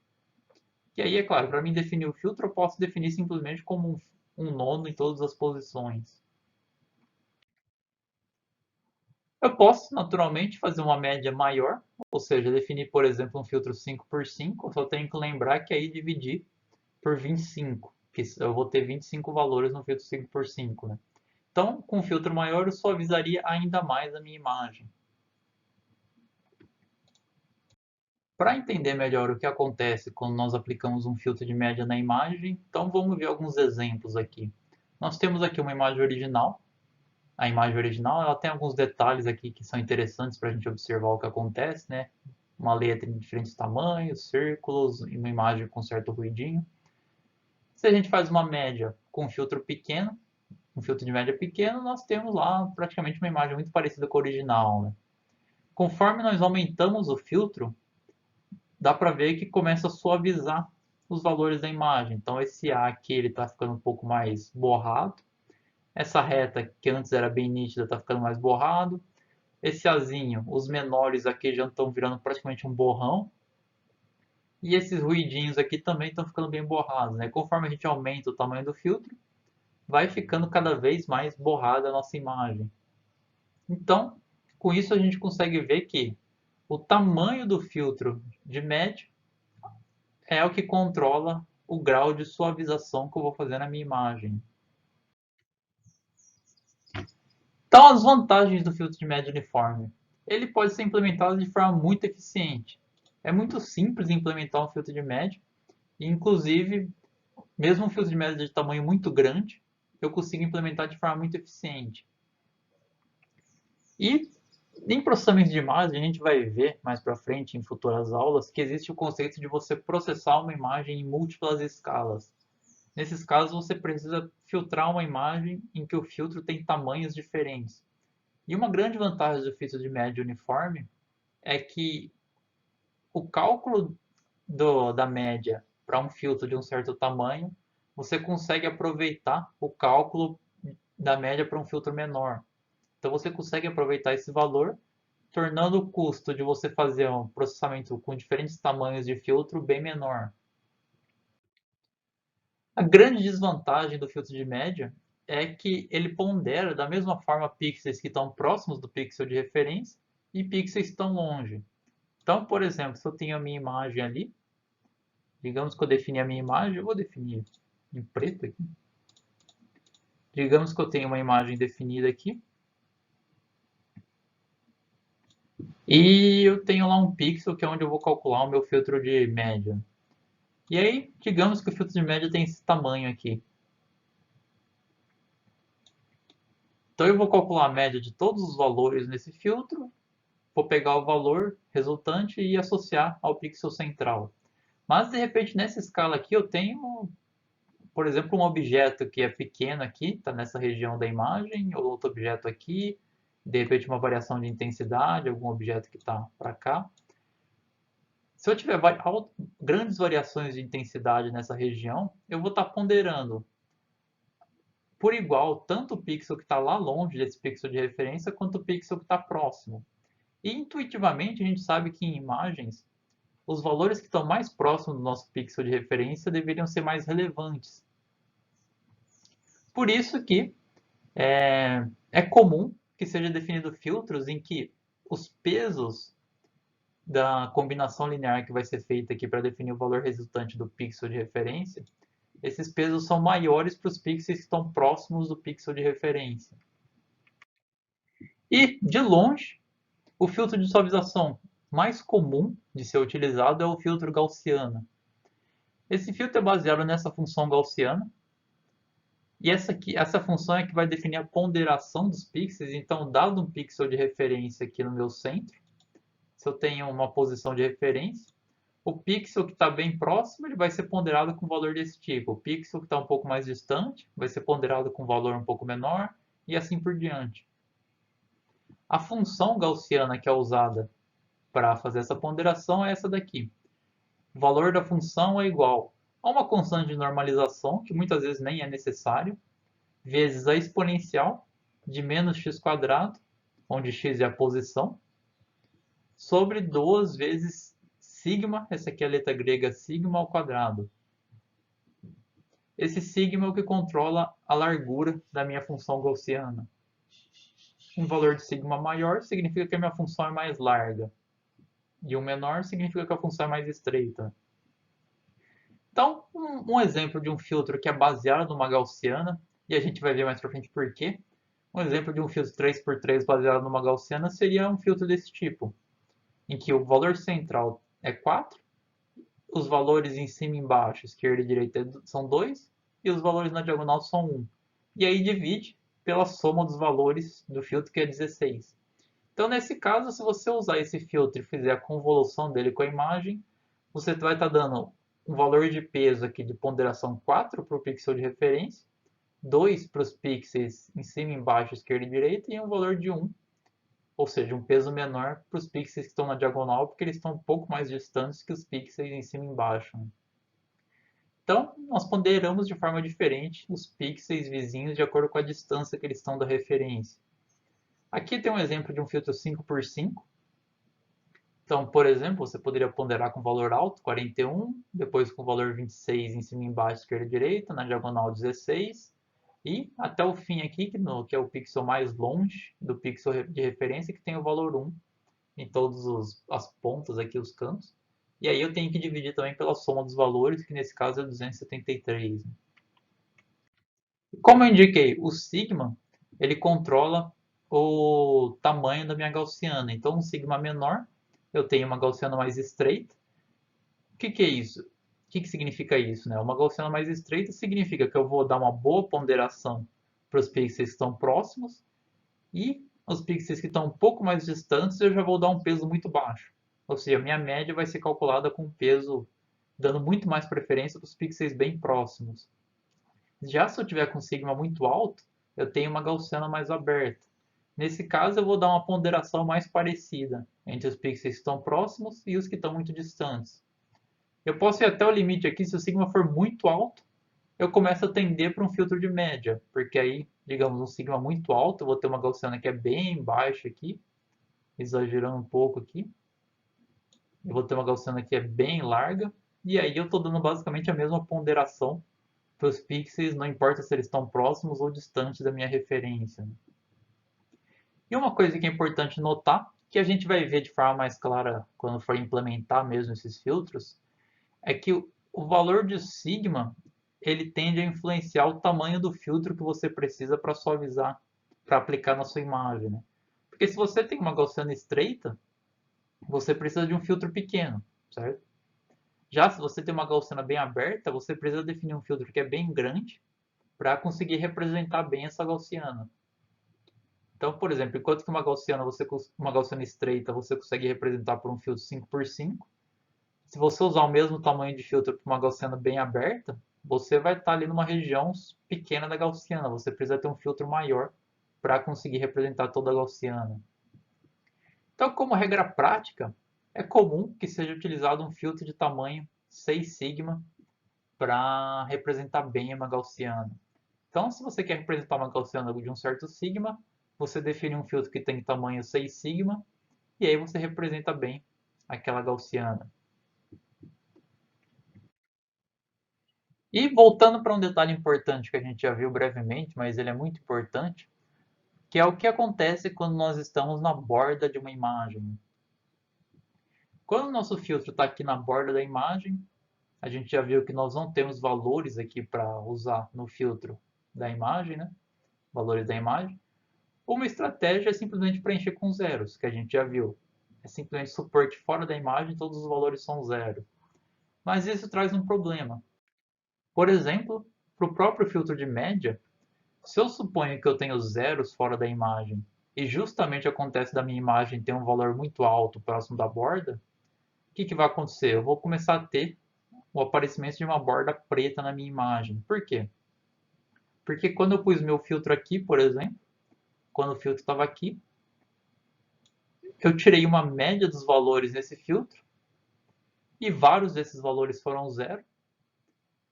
E aí, é claro, para mim definir o filtro, eu posso definir simplesmente como um nono em todas as posições. Eu posso, naturalmente, fazer uma média maior, ou seja, definir, por exemplo, um filtro 5x5, eu só tenho que lembrar que aí dividir por 25, que eu vou ter 25 valores no filtro 5x5, né? Então, com um filtro maior, eu suavizaria ainda mais a minha imagem. Para entender melhor o que acontece quando nós aplicamos um filtro de média na imagem, então vamos ver alguns exemplos aqui. Nós temos aqui uma imagem original. A imagem original ela tem alguns detalhes aqui que são interessantes para a gente observar o que acontece, né? Uma letra em diferentes tamanhos, círculos e uma imagem com certo ruidinho. Se a gente faz uma média com um filtro pequeno, um filtro de média pequeno, nós temos lá praticamente uma imagem muito parecida com a original, né? Conforme nós aumentamos o filtro, dá para ver que começa a suavizar os valores da imagem. Então esse A aqui ele está ficando um pouco mais borrado. Essa reta que antes era bem nítida está ficando mais borrado. Esse Azinho, os menores aqui já estão virando praticamente um borrão. E esses ruidinhos aqui também estão ficando bem borrados, né? Conforme a gente aumenta o tamanho do filtro, vai ficando cada vez mais borrada a nossa imagem. Então, com isso a gente consegue ver que o tamanho do filtro de média é o que controla o grau de suavização que eu vou fazer na minha imagem. Então, as vantagens do filtro de média uniforme. Ele pode ser implementado de forma muito eficiente. É muito simples implementar um filtro de média, e inclusive, mesmo um filtro de média de tamanho muito grande, eu consigo implementar de forma muito eficiente. E em processamento de imagem, a gente vai ver mais para frente em futuras aulas que existe o conceito de você processar uma imagem em múltiplas escalas. Nesses casos, você precisa filtrar uma imagem em que o filtro tem tamanhos diferentes. E uma grande vantagem do filtro de média uniforme é que o cálculo da média para um filtro de um certo tamanho, você consegue aproveitar o cálculo da média para um filtro menor. Então você consegue aproveitar esse valor, tornando o custo de você fazer um processamento com diferentes tamanhos de filtro bem menor. A grande desvantagem do filtro de média é que ele pondera da mesma forma pixels que estão próximos do pixel de referência e pixels que estão longe. Então, por exemplo, se eu tenho a minha imagem ali, digamos que eu defini a minha imagem, eu vou definir em preto aqui. Digamos que eu tenho uma imagem definida aqui e eu tenho lá um pixel que é onde eu vou calcular o meu filtro de média. E aí, digamos que o filtro de média tem esse tamanho aqui. Então eu vou calcular a média de todos os valores nesse filtro, vou pegar o valor resultante e associar ao pixel central. Mas de repente nessa escala aqui eu tenho, por exemplo, um objeto que é pequeno aqui, está nessa região da imagem, ou outro objeto aqui, de repente uma variação de intensidade, algum objeto que está para cá. Se eu tiver grandes variações de intensidade nessa região, eu vou estar ponderando por igual tanto o pixel que está lá longe desse pixel de referência quanto o pixel que está próximo. E intuitivamente a gente sabe que em imagens os valores que estão mais próximos do nosso pixel de referência deveriam ser mais relevantes. Por isso que é comum que seja definido filtros em que os pesos da combinação linear que vai ser feita aqui para definir o valor resultante do pixel de referência, esses pesos são maiores para os pixels que estão próximos do pixel de referência. E, de longe, o filtro de suavização mais comum de ser utilizado é o filtro gaussiano. Esse filtro é baseado nessa função gaussiana. E essa função é que vai definir a ponderação dos pixels. Então, dado um pixel de referência aqui no meu centro, se eu tenho uma posição de referência, o pixel que está bem próximo ele vai ser ponderado com valor desse tipo. O pixel que está um pouco mais distante vai ser ponderado com valor um pouco menor e assim por diante. A função gaussiana que é usada para fazer essa ponderação é essa daqui. O valor da função é igual a uma constante de normalização, que muitas vezes nem é necessário, vezes a exponencial de menos x², onde x é a posição, sobre 2 vezes sigma, essa aqui é a letra grega sigma ao quadrado. Esse sigma é o que controla a largura da minha função gaussiana. Um valor de sigma maior significa que a minha função é mais larga, e um menor significa que a função é mais estreita. Então, um exemplo de um filtro que é baseado numa gaussiana, e a gente vai ver mais para frente por quê. Um exemplo de um filtro 3x3 baseado numa gaussiana seria um filtro desse tipo, em que o valor central é 4, os valores em cima e embaixo, esquerda e direita, são 2, e os valores na diagonal são 1. E aí divide pela soma dos valores do filtro, que é 16. Então, nesse caso, se você usar esse filtro e fizer a convolução dele com a imagem, você vai estar dando um valor de peso aqui de ponderação 4 para o pixel de referência, 2 para os pixels em cima, embaixo, esquerda e direita, e um valor de 1, ou seja, um peso menor para os pixels que estão na diagonal, porque eles estão um pouco mais distantes que os pixels em cima e embaixo. Então, nós ponderamos de forma diferente os pixels vizinhos de acordo com a distância que eles estão da referência. Aqui tem um exemplo de um filtro 5x5. Então, por exemplo, você poderia ponderar com valor alto, 41, depois com valor 26 em cima, embaixo, esquerda e direita, na diagonal 16, e até o fim aqui, que é o pixel mais longe do pixel de referência, que tem o valor 1 em todas as pontas aqui, os cantos. E aí eu tenho que dividir também pela soma dos valores, que nesse caso é 273. Como eu indiquei, o sigma ele controla o tamanho da minha gaussiana. Então, um sigma menor, eu tenho uma gaussiana mais estreita. O que é isso? O que significa isso? Né? Uma gaussiana mais estreita significa que eu vou dar uma boa ponderação para os pixels que estão próximos e os pixels que estão um pouco mais distantes eu já vou dar um peso muito baixo. Ou seja, a minha média vai ser calculada com peso dando muito mais preferência para os pixels bem próximos. Já se eu tiver com sigma muito alto, eu tenho uma gaussiana mais aberta. Nesse caso, eu vou dar uma ponderação mais parecida entre os pixels que estão próximos e os que estão muito distantes. Eu posso ir até o limite aqui, se o sigma for muito alto, eu começo a tender para um filtro de média, porque aí, digamos, um sigma muito alto, eu vou ter uma gaussiana que é bem baixa aqui, exagerando um pouco aqui. Eu vou ter uma gaussiana que é bem larga, e aí eu estou dando basicamente a mesma ponderação para os pixels, não importa se eles estão próximos ou distantes da minha referência. E uma coisa que é importante notar, que a gente vai ver de forma mais clara quando for implementar mesmo esses filtros, é que o valor de sigma ele tende a influenciar o tamanho do filtro que você precisa para suavizar, para aplicar na sua imagem. Né? Porque se você tem uma gaussiana estreita, você precisa de um filtro pequeno, certo? Já se você tem uma gaussiana bem aberta, você precisa definir um filtro que é bem grande para conseguir representar bem essa gaussiana. Então, por exemplo, enquanto que uma gaussiana estreita você consegue representar por um filtro 5x5, se você usar o mesmo tamanho de filtro para uma gaussiana bem aberta, você vai estar ali numa região pequena da gaussiana. Você precisa ter um filtro maior para conseguir representar toda a gaussiana. Então, como regra prática, é comum que seja utilizado um filtro de tamanho 6 sigma para representar bem uma gaussiana. Então, se você quer representar uma gaussiana de um certo sigma, você define um filtro que tem tamanho 6 sigma e aí você representa bem aquela gaussiana. E voltando para um detalhe importante que a gente já viu brevemente, mas ele é muito importante, que é o que acontece quando nós estamos na borda de uma imagem. Quando o nosso filtro está aqui na borda da imagem, a gente já viu que nós não temos valores aqui para usar no filtro da imagem, né? Valores da imagem. Uma estratégia é simplesmente preencher com zeros, que a gente já viu. É simplesmente supor que fora da imagem todos os valores são zero. Mas isso traz um problema. Por exemplo, para o próprio filtro de média, se eu suponho que eu tenho zeros fora da imagem e justamente acontece da minha imagem ter um valor muito alto próximo da borda, o que vai acontecer? Eu vou começar a ter o aparecimento de uma borda preta na minha imagem. Por quê? Porque quando eu pus meu filtro aqui, por exemplo, quando o filtro estava aqui, eu tirei uma média dos valores nesse filtro e vários desses valores foram zero.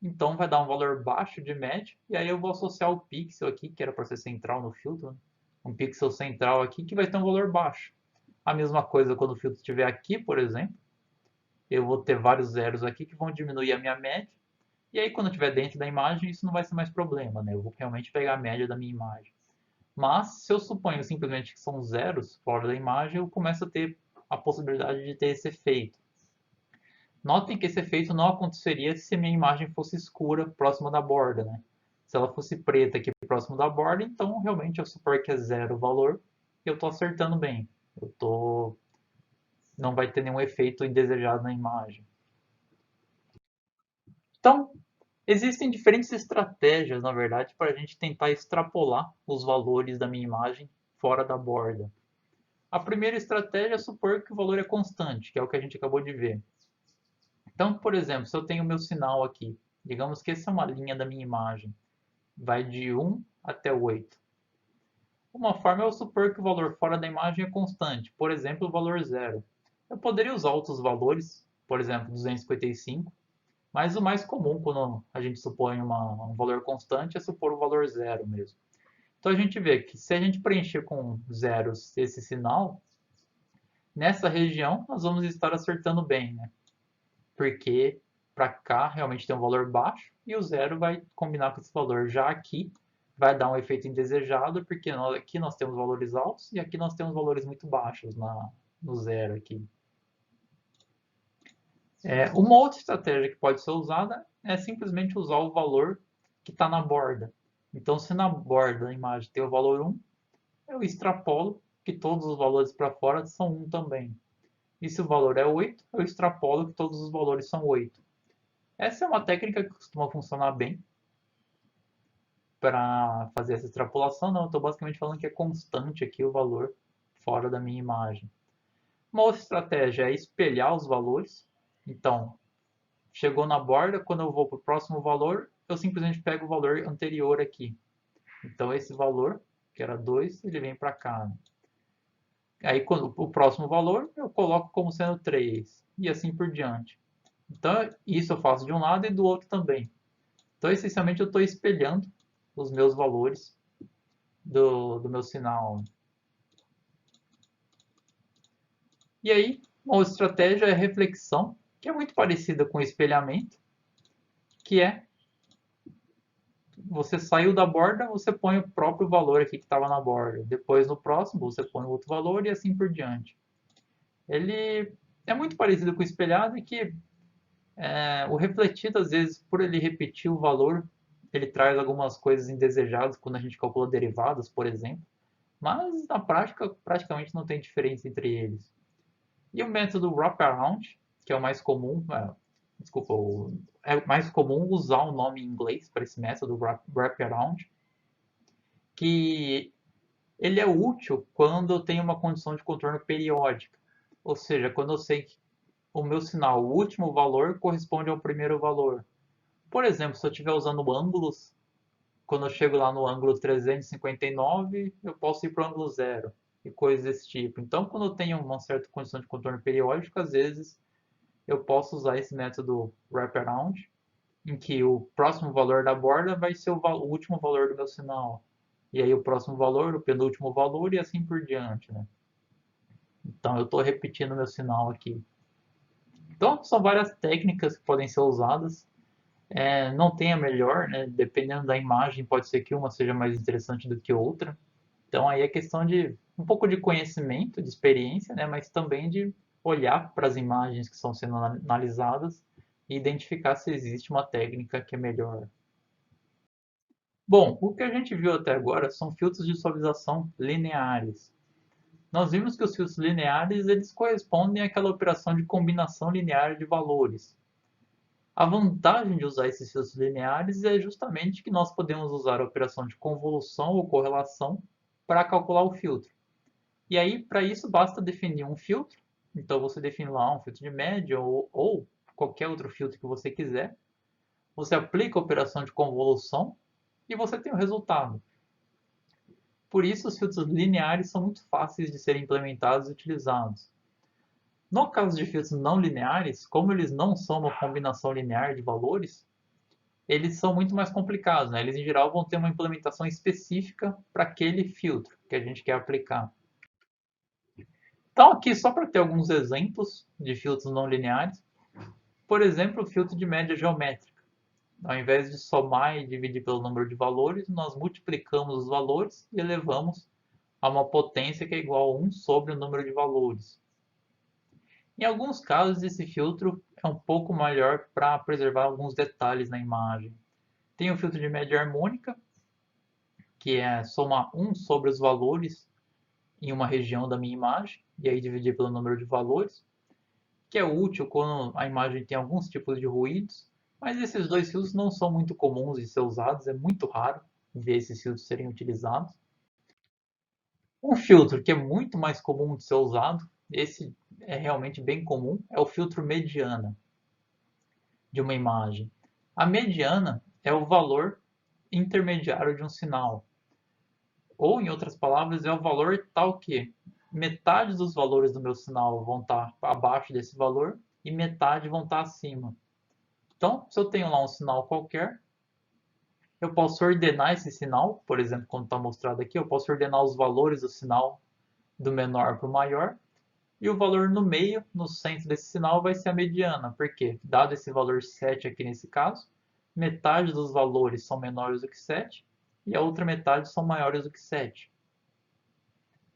Então vai dar um valor baixo de média e aí eu vou associar o pixel aqui, que era para ser central no filtro, né? Um pixel central aqui que vai ter um valor baixo. A mesma coisa quando o filtro estiver aqui, por exemplo, eu vou ter vários zeros aqui que vão diminuir a minha média. E aí quando estiver dentro da imagem, isso não vai ser mais problema, né? Eu vou realmente pegar a média da minha imagem. Mas se eu suponho simplesmente que são zeros fora da imagem, eu começo a ter a possibilidade de ter esse efeito. Notem que esse efeito não aconteceria se a minha imagem fosse escura próxima da borda, né? Se ela fosse preta aqui próximo da borda, então realmente eu supor que é zero o valor e eu estou acertando bem. Não vai ter nenhum efeito indesejado na imagem. Então, existem diferentes estratégias, na verdade, para a gente tentar extrapolar os valores da minha imagem fora da borda. A primeira estratégia é supor que o valor é constante, que é o que a gente acabou de ver. Então, por exemplo, se eu tenho o meu sinal aqui, digamos que essa é uma linha da minha imagem, vai de 1 até 8. Uma forma é eu supor que o valor fora da imagem é constante, por exemplo, o valor zero. Eu poderia usar outros valores, por exemplo, 255, mas o mais comum quando a gente supõe um valor constante é supor o valor zero mesmo. Então a gente vê que se a gente preencher com zeros esse sinal, nessa região nós vamos estar acertando bem, né? Porque para cá realmente tem um valor baixo e o zero vai combinar com esse valor. Já aqui vai dar um efeito indesejado, porque aqui nós temos valores altos e aqui nós temos valores muito baixos no zero aqui. Uma outra estratégia que pode ser usada é simplesmente usar o valor que está na borda. Então, se na borda da imagem tem o valor 1, eu extrapolo que todos os valores para fora são 1 também. E se o valor é 8, eu extrapolo que todos os valores são 8. Essa é uma técnica que costuma funcionar bem para fazer essa extrapolação. Não, eu estou basicamente falando que é constante aqui o valor fora da minha imagem. Uma outra estratégia é espelhar os valores. Então, chegou na borda, quando eu vou para o próximo valor, eu simplesmente pego o valor anterior aqui. Então, esse valor, que era 2, ele vem para cá. Aí, quando o próximo valor, eu coloco como sendo 3, e assim por diante. Então, isso eu faço de um lado e do outro também. Então, essencialmente, eu estou espelhando os meus valores do meu sinal. E aí, uma outra estratégia é a reflexão, que é muito parecida com o espelhamento, que é você saiu da borda, você põe o próprio valor aqui que estava na borda. Depois, no próximo, você põe outro valor e assim por diante. Ele é muito parecido com o espelhado e que o refletido, às vezes, por ele repetir o valor, ele traz algumas coisas indesejadas quando a gente calcula derivadas, por exemplo. Mas, na prática, praticamente não tem diferença entre eles. E o método wraparound, que é o mais comum, desculpa, é mais comum usar o nome em inglês para esse método wraparound, que ele é útil quando eu tenho uma condição de contorno periódica. Ou seja, quando eu sei que o meu sinal, o último valor, corresponde ao primeiro valor. Por exemplo, se eu estiver usando ângulos, quando eu chego lá no ângulo 359, eu posso ir para o ângulo zero e coisas desse tipo. Então, quando eu tenho uma certa condição de contorno periódico, às vezes eu posso usar esse método wraparound, em que o próximo valor da borda vai ser o último valor do meu sinal. E aí o próximo valor, o penúltimo valor e assim por diante, né? Então eu estou repetindo meu sinal aqui. Então são várias técnicas que podem ser usadas. Não tem a melhor, né? Dependendo da imagem, pode ser que uma seja mais interessante do que outra. Então aí é questão de um pouco de conhecimento, de experiência, né? Mas também de olhar para as imagens que estão sendo analisadas e identificar se existe uma técnica que é melhor. Bom, o que a gente viu até agora são filtros de suavização lineares. Nós vimos que os filtros lineares eles correspondem àquela operação de combinação linear de valores. A vantagem de usar esses filtros lineares é justamente que nós podemos usar a operação de convolução ou correlação para calcular o filtro. E aí, para isso, basta definir um filtro. Então, você define lá um filtro de média ou qualquer outro filtro que você quiser. Você aplica a operação de convolução e você tem o resultado. Por isso, os filtros lineares são muito fáceis de serem implementados e utilizados. No caso de filtros não lineares, como eles não são uma combinação linear de valores, eles são muito mais complicados, né? Eles em geral vão ter uma implementação específica para aquele filtro que a gente quer aplicar. Então aqui só para ter alguns exemplos de filtros não lineares, por exemplo, o filtro de média geométrica. Ao invés de somar e dividir pelo número de valores, nós multiplicamos os valores e elevamos a uma potência que é igual a 1 sobre o número de valores. Em alguns casos, esse filtro é um pouco melhor para preservar alguns detalhes na imagem. Tem o filtro de média harmônica, que é somar 1 sobre os valores em uma região da minha imagem, e aí dividir pelo número de valores, que é útil quando a imagem tem alguns tipos de ruídos, mas esses dois filtros não são muito comuns de ser usados, é muito raro ver esses filtros serem utilizados. Um filtro que é muito mais comum de ser usado, esse é realmente bem comum, é o filtro mediana de uma imagem. A mediana é o valor intermediário de um sinal. Ou, em outras palavras, é o valor tal que metade dos valores do meu sinal vão estar abaixo desse valor e metade vão estar acima. Então, se eu tenho lá um sinal qualquer, eu posso ordenar esse sinal, por exemplo, como está mostrado aqui, eu posso ordenar os valores do sinal do menor para o maior, e o valor no meio, no centro desse sinal, vai ser a mediana, porque, dado esse valor 7 aqui nesse caso, metade dos valores são menores do que 7 e a outra metade são maiores do que 7.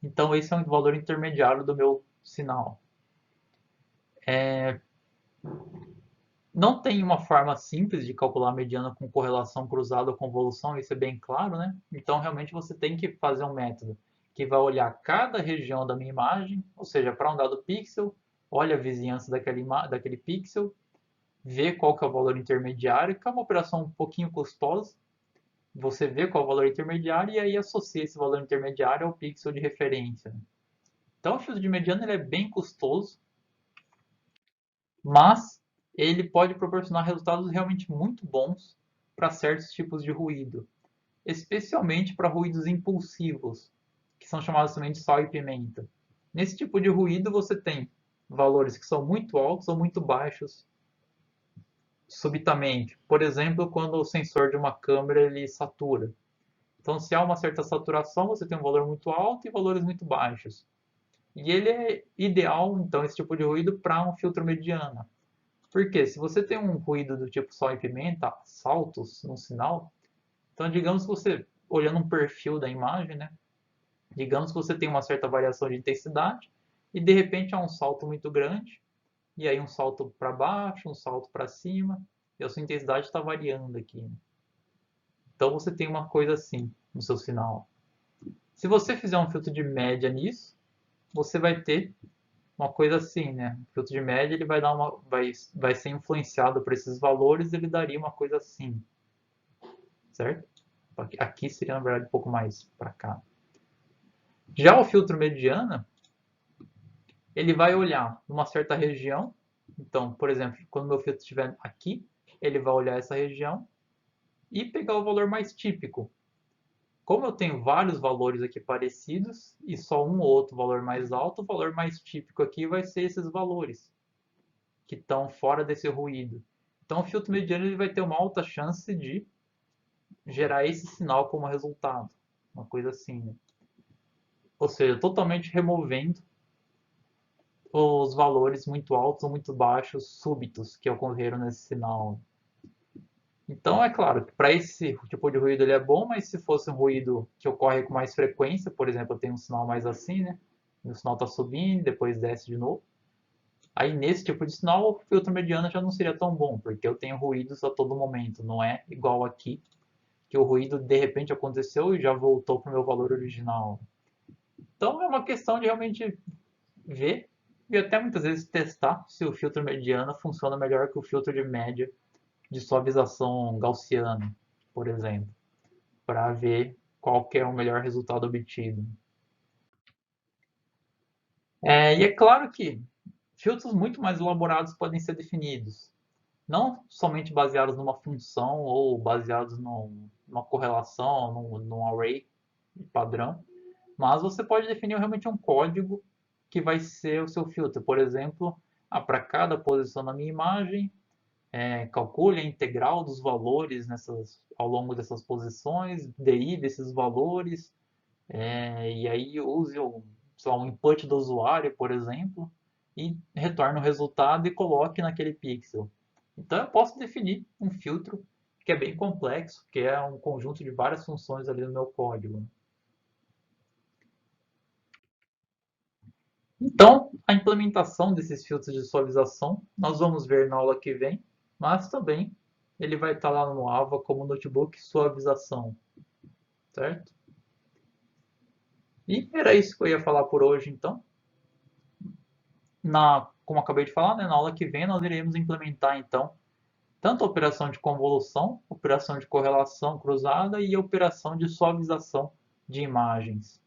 Então, esse é um valor intermediário do meu sinal. Não tem uma forma simples de calcular a mediana com correlação cruzada ou convolução, isso é bem claro, né? Então, realmente, você tem que fazer um método que vai olhar cada região da minha imagem, ou seja, para um dado pixel, olha a vizinhança daquele pixel, vê qual que é o valor intermediário, que é uma operação um pouquinho custosa. Você vê qual é o valor intermediário e aí associa esse valor intermediário ao pixel de referência. Então, o filtro de mediana ele é bem custoso, mas ele pode proporcionar resultados realmente muito bons para certos tipos de ruído, especialmente para ruídos impulsivos, que são chamados também de sal e pimenta. Nesse tipo de ruído você tem valores que são muito altos ou muito baixos subitamente. Por exemplo, quando o sensor de uma câmera ele satura. Então, se há uma certa saturação, você tem um valor muito alto e valores muito baixos. E ele é ideal, então, esse tipo de ruído para um filtro mediano. Porque se você tem um ruído do tipo sal e pimenta, saltos no sinal, então digamos que você, olhando um perfil da imagem, né? Digamos que você tem uma certa variação de intensidade e de repente há um salto muito grande, e aí um salto para baixo, um salto para cima, e a sua intensidade está variando aqui, né? Então você tem uma coisa assim no seu sinal. Se você fizer um filtro de média nisso, você vai ter uma coisa assim, né? O filtro de média ele vai ser influenciado por esses valores, ele daria uma coisa assim, certo? Aqui seria na verdade um pouco mais para cá. Já o filtro mediana, ele vai olhar numa certa região. Então, por exemplo, quando meu filtro estiver aqui, ele vai olhar essa região e pegar o valor mais típico. Como eu tenho vários valores aqui parecidos e só um ou outro valor mais alto, o valor mais típico aqui vai ser esses valores que estão fora desse ruído. Então, o filtro mediano ele vai ter uma alta chance de gerar esse sinal como resultado, uma coisa assim, né? Ou seja, totalmente removendo os valores muito altos ou muito baixos súbitos que ocorreram nesse sinal. Então, é claro que para esse tipo de ruído ele é bom, mas se fosse um ruído que ocorre com mais frequência, por exemplo, eu tenho um sinal mais assim, né? O sinal está subindo, depois desce de novo. Aí, nesse tipo de sinal, o filtro mediano já não seria tão bom, porque eu tenho ruídos a todo momento, não é igual aqui, que o ruído de repente aconteceu e já voltou para o meu valor original. Então, é uma questão de realmente ver e até muitas vezes testar se o filtro mediano funciona melhor que o filtro de média de suavização gaussiana, por exemplo, para ver qual que é o melhor resultado obtido. E é claro que filtros muito mais elaborados podem ser definidos, não somente baseados numa função ou baseados numa correlação, num array padrão, mas você pode definir realmente um código que vai ser o seu filtro. Por exemplo, para cada posição na minha imagem, calcule a integral dos valores ao longo dessas posições, derive esses valores, e aí use sei lá, um input do usuário, por exemplo, e retorne o resultado e coloque naquele pixel. Então eu posso definir um filtro que é bem complexo, que é um conjunto de várias funções ali no meu código. Então, a implementação desses filtros de suavização nós vamos ver na aula que vem, mas também ele vai estar lá no AVA como notebook suavização, certo? E era isso que eu ia falar por hoje, então. Como eu acabei de falar, né, na aula que vem nós iremos implementar, então, tanto a operação de convolução, operação de correlação cruzada e a operação de suavização de imagens.